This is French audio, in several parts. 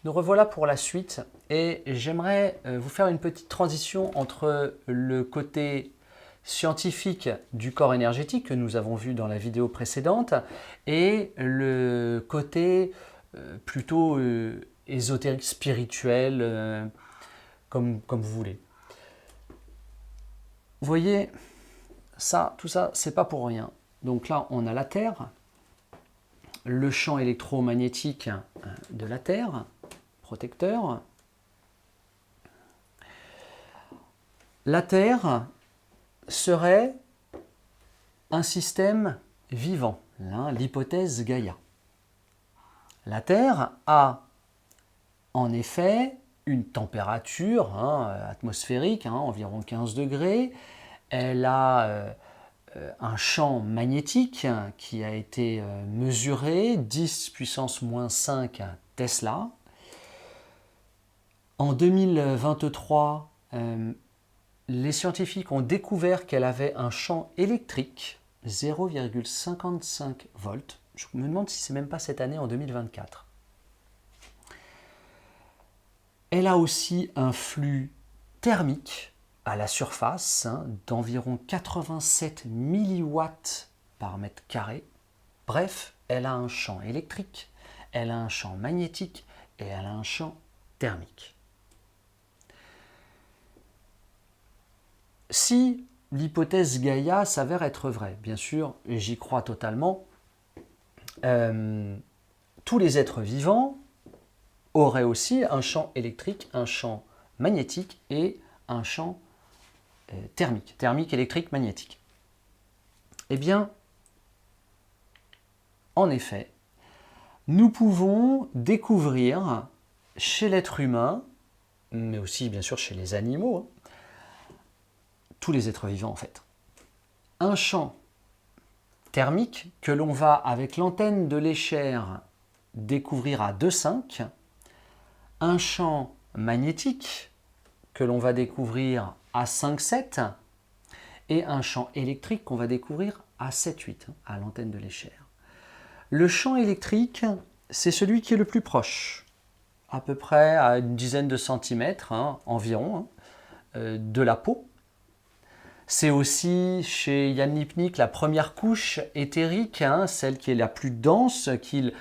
Nous revoilà pour la suite et j'aimerais vous faire une petite transition entre le côté scientifique du corps énergétique que nous avons vu dans la vidéo précédente et le côté plutôt ésotérique, spirituel, comme vous voulez. Vous voyez, ça, tout ça, c'est pas pour rien. Donc là, on a la Terre, le champ électromagnétique de la Terre, protecteur. La Terre serait un système vivant, l'hypothèse Gaïa. La Terre a en effet une température atmosphérique, environ 15 degrés. Elle a un champ magnétique qui a été mesuré, 10 puissance moins 5 Tesla. En 2023, les scientifiques ont découvert qu'elle avait un champ électrique 0,55 volts. Je me demande si c'est même pas cette année, en 2024. Elle a aussi un flux thermique à la surface d'environ 87 milliwatts par mètre carré. Bref, elle a un champ électrique, elle a un champ magnétique et elle a un champ thermique. Si l'hypothèse Gaïa s'avère être vraie, bien sûr, et j'y crois totalement, tous les êtres vivants auraient aussi un champ électrique, un champ magnétique et un champ thermique, électrique, magnétique. Eh bien, en effet, nous pouvons découvrir chez l'être humain, mais aussi bien sûr chez les animaux, tous les êtres vivants en fait, un champ thermique que l'on va avec l'antenne de l'échelle découvrir à 2,5, un champ magnétique que l'on va découvrir à 5,7 et un champ électrique qu'on va découvrir à 7,8 à l'antenne de l'échelle. Le champ électrique, c'est celui qui est le plus proche, à peu près à une dizaine de centimètres environ de la peau. C'est aussi chez Jan Lipnik la première couche éthérique, celle qui est la plus dense, qu'il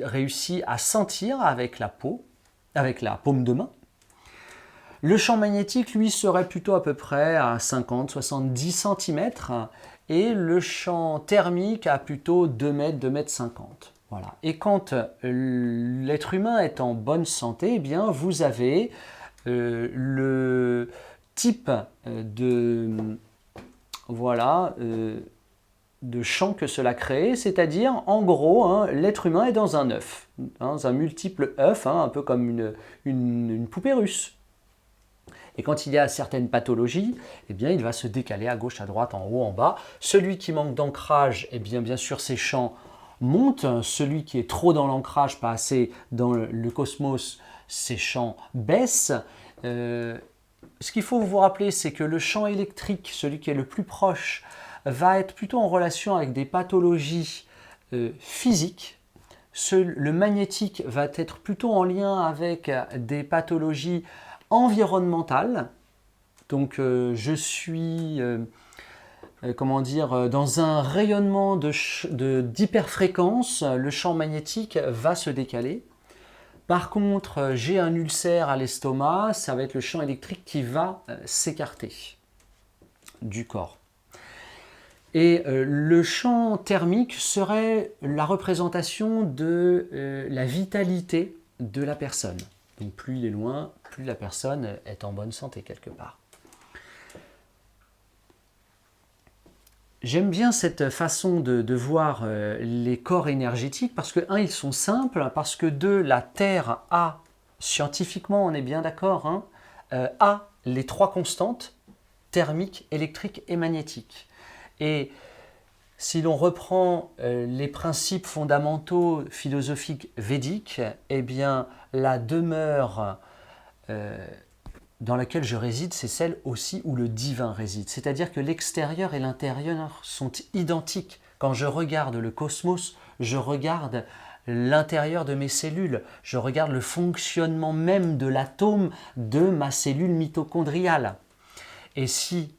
réussit à sentir avec la peau, avec la paume de main. Le champ magnétique, lui, serait plutôt à peu près à 50-70 cm et le champ thermique à plutôt 2 mètres, 2 mètres 50. Voilà. Et quand l'être humain est en bonne santé, eh bien, vous avez le type de champ que cela crée, c'est-à-dire en gros l'être humain est dans un œuf, dans un multiple œuf, un peu comme une poupée russe. Et quand il y a certaines pathologies, eh bien, il va se décaler à gauche, à droite, en haut, en bas. Celui qui manque d'ancrage, eh bien sûr, ses champs montent. Celui qui est trop dans l'ancrage, pas assez dans le cosmos, ses champs baissent. Ce qu'il faut vous rappeler, c'est que le champ électrique, celui qui est le plus proche, va être plutôt en relation avec des pathologies physiques. Le magnétique va être plutôt en lien avec des pathologies environnementales. Donc je suis dans un rayonnement d'hyperfréquence, le champ magnétique va se décaler. Par contre, j'ai un ulcère à l'estomac, ça va être le champ électrique qui va s'écarter du corps. Et le champ thermique serait la représentation de la vitalité de la personne. Donc plus il est loin, plus la personne est en bonne santé quelque part. J'aime bien cette façon de voir les corps énergétiques parce que, ils sont simples, parce que la Terre a, scientifiquement on est bien d'accord, a les 3 constantes, thermique, électrique et magnétique. Et si l'on reprend les principes fondamentaux philosophiques védiques, eh bien la demeure dans laquelle je réside, c'est celle aussi où le divin réside. C'est-à-dire que l'extérieur et l'intérieur sont identiques. Quand je regarde le cosmos, je regarde l'intérieur de mes cellules, je regarde le fonctionnement même de l'atome de ma cellule mitochondriale. Et si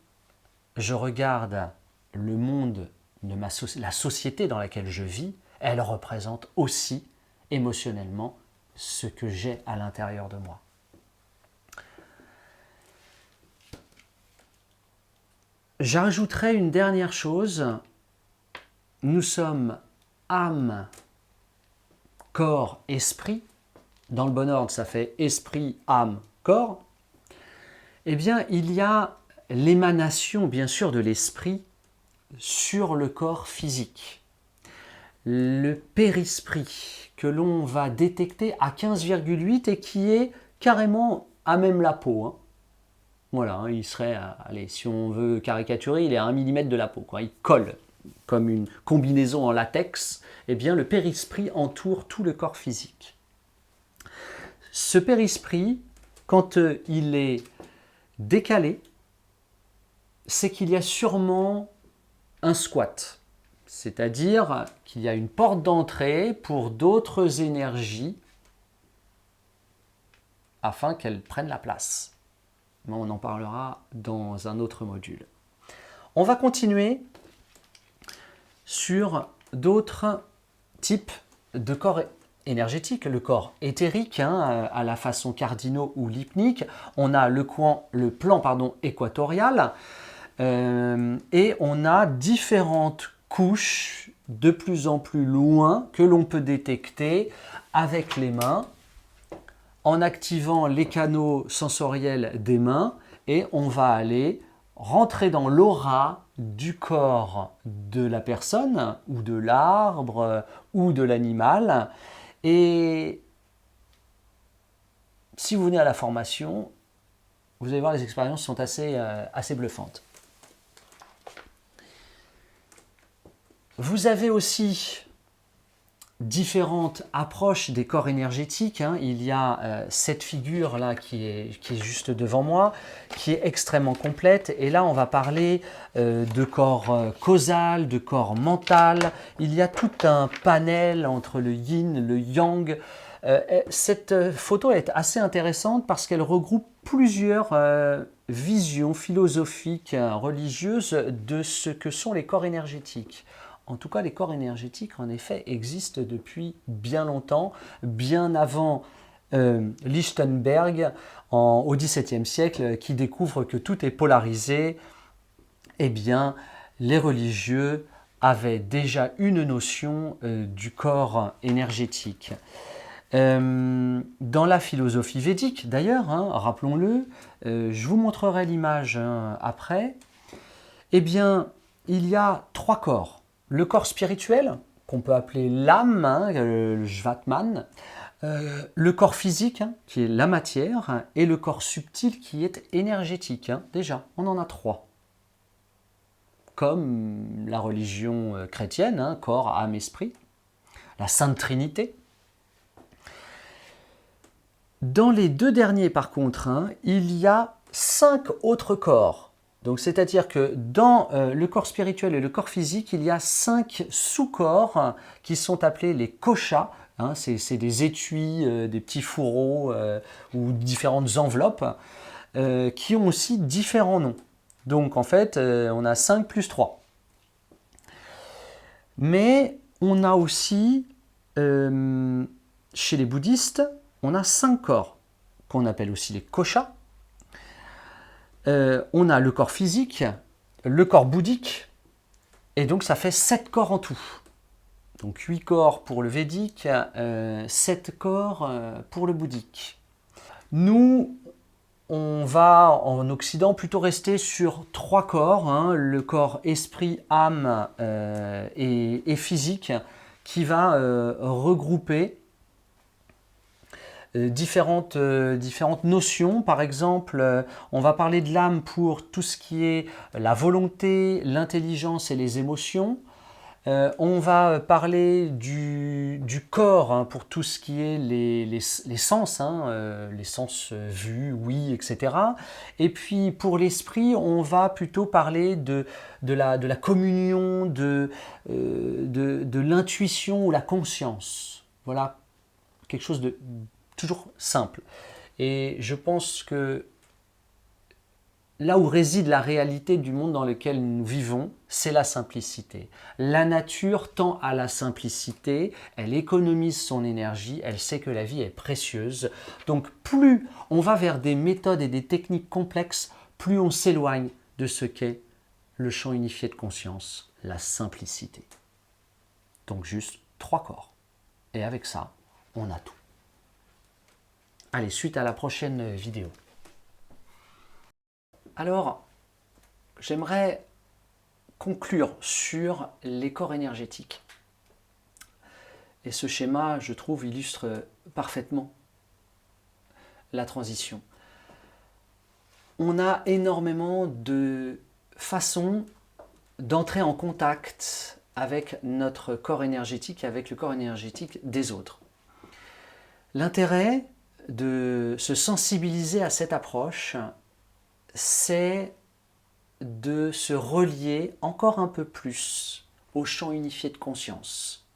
je regarde le monde de la société dans laquelle je vis, elle représente aussi émotionnellement ce que j'ai à l'intérieur de moi. J'ajouterai une dernière chose. Nous sommes âme, corps, esprit. Dans le bon ordre, ça fait esprit, âme, corps. Eh bien, il y a l'émanation, bien sûr, de l'esprit sur le corps physique. Le périsprit que l'on va détecter à 15,8 et qui est carrément à même la peau. Hein. Voilà, il serait, allez, si on veut caricaturer, il est à 1 mm de la peau. Quoi. Il colle comme une combinaison en latex. Eh bien, le périsprit entoure tout le corps physique. Ce périsprit, quand il est décalé, c'est qu'il y a sûrement un squat. C'est-à-dire qu'il y a une porte d'entrée pour d'autres énergies afin qu'elles prennent la place. Mais on en parlera dans un autre module. On va continuer sur d'autres types de corps énergétiques. Le corps éthérique, à la façon cardinaux ou lipnique. On a le plan équatorial et on a différentes couches de plus en plus loin que l'on peut détecter avec les mains en activant les canaux sensoriels des mains et on va aller rentrer dans l'aura du corps de la personne ou de l'arbre ou de l'animal. Et si vous venez à la formation, vous allez voir, les expériences sont assez bluffantes. Vous avez aussi différentes approches des corps énergétiques. Il y a cette figure-là qui est juste devant moi, qui est extrêmement complète. Et là, on va parler de corps causal, de corps mental. Il y a tout un panel entre le yin, le yang. Cette photo est assez intéressante parce qu'elle regroupe plusieurs visions philosophiques, religieuses de ce que sont les corps énergétiques. En tout cas, les corps énergétiques, en effet, existent depuis bien longtemps, bien avant Lichtenberg, au XVIIe siècle, qui découvre que tout est polarisé. Eh bien, les religieux avaient déjà une notion du corps énergétique. Dans la philosophie védique, d'ailleurs, rappelons-le, je vous montrerai l'image après, eh bien, il y a 3 corps. Le corps spirituel, qu'on peut appeler l'âme, le Jvatman, le corps physique, qui est la matière, et le corps subtil, qui est énergétique. Déjà, on en a 3. Comme la religion chrétienne, corps, âme, esprit, la Sainte Trinité. Dans les 2 derniers, par contre, il y a 5 autres corps. Donc, c'est-à-dire que dans le corps spirituel et le corps physique, il y a 5 sous-corps qui sont appelés les koshas. C'est des étuis, des petits fourreaux ou différentes enveloppes qui ont aussi différents noms. Donc, en fait, on a 5 plus 3. Mais on a aussi, chez les bouddhistes, on a 5 corps qu'on appelle aussi les koshas. On a le corps physique, le corps bouddhique, et donc ça fait 7 corps en tout. Donc 8 corps pour le védique, 7 corps pour le bouddhique. Nous, on va en Occident plutôt rester sur 3 corps, le corps esprit, âme et physique, qui va regrouper différentes notions. Par exemple, on va parler de l'âme pour tout ce qui est la volonté, l'intelligence et les émotions. On va parler du corps pour tout ce qui est les sens, les sens vus, ouïs, etc. Et puis pour l'esprit, on va plutôt parler de la communion, de l'intuition ou la conscience. Voilà, quelque chose de toujours simple. Et je pense que là où réside la réalité du monde dans lequel nous vivons, c'est la simplicité. La nature tend à la simplicité, elle économise son énergie, elle sait que la vie est précieuse. Donc plus on va vers des méthodes et des techniques complexes, plus on s'éloigne de ce qu'est le champ unifié de conscience, la simplicité. Donc juste 3 corps. Et avec ça, on a tout. Allez, suite à la prochaine vidéo. Alors, j'aimerais conclure sur les corps énergétiques. Et ce schéma, je trouve, illustre parfaitement la transition. On a énormément de façons d'entrer en contact avec notre corps énergétique et avec le corps énergétique des autres. L'intérêt de se sensibiliser à cette approche, c'est de se relier encore un peu plus au champ unifié de conscience.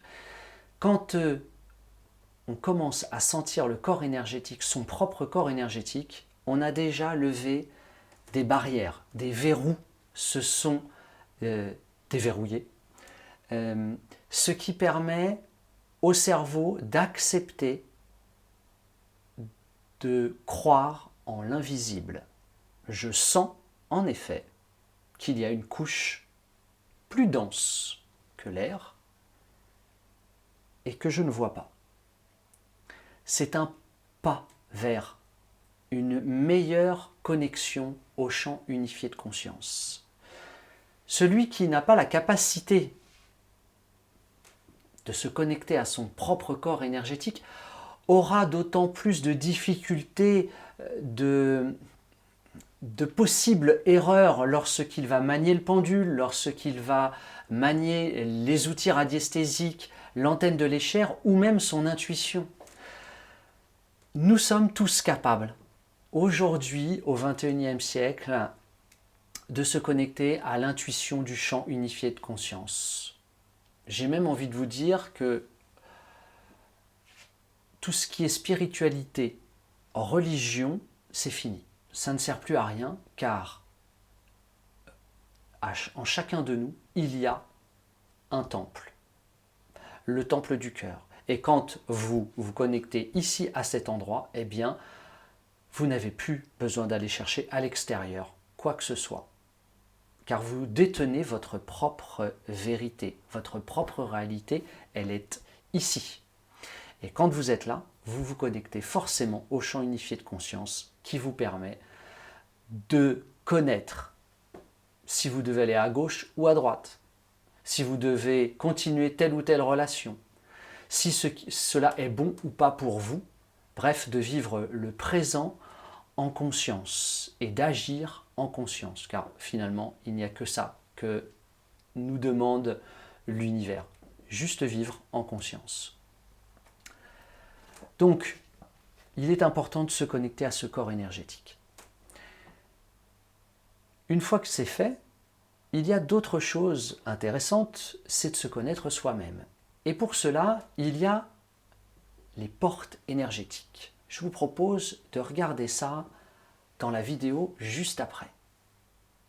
Quand on commence à sentir le corps énergétique, son propre corps énergétique, on a déjà levé des barrières, des verrous se sont déverrouillés, ce qui permet au cerveau d'accepter de croire en l'invisible. Je sens en effet qu'il y a une couche plus dense que l'air et que je ne vois pas. C'est un pas vers une meilleure connexion au champ unifié de conscience. Celui qui n'a pas la capacité de se connecter à son propre corps énergétique aura d'autant plus de difficultés, de possibles erreurs lorsqu'il va manier le pendule, lorsqu'il va manier les outils radiesthésiques, l'antenne de l'échelle ou même son intuition. Nous sommes tous capables, aujourd'hui, au XXIe siècle, de se connecter à l'intuition du champ unifié de conscience. J'ai même envie de vous dire que tout ce qui est spiritualité, religion, c'est fini. Ça ne sert plus à rien car en chacun de nous, il y a un temple, le temple du cœur. Et quand vous vous connectez ici à cet endroit, eh bien, vous n'avez plus besoin d'aller chercher à l'extérieur quoi que ce soit. Car vous détenez votre propre vérité, votre propre réalité, elle est ici. Et quand vous êtes là, vous vous connectez forcément au champ unifié de conscience qui vous permet de connaître si vous devez aller à gauche ou à droite, si vous devez continuer telle ou telle relation, si cela est bon ou pas pour vous, bref, de vivre le présent en conscience et d'agir en conscience, car finalement, il n'y a que ça que nous demande l'univers, juste vivre en conscience. Donc, il est important de se connecter à ce corps énergétique. Une fois que c'est fait, il y a d'autres choses intéressantes, c'est de se connaître soi-même. Et pour cela, il y a les portes énergétiques. Je vous propose de regarder ça dans la vidéo juste après.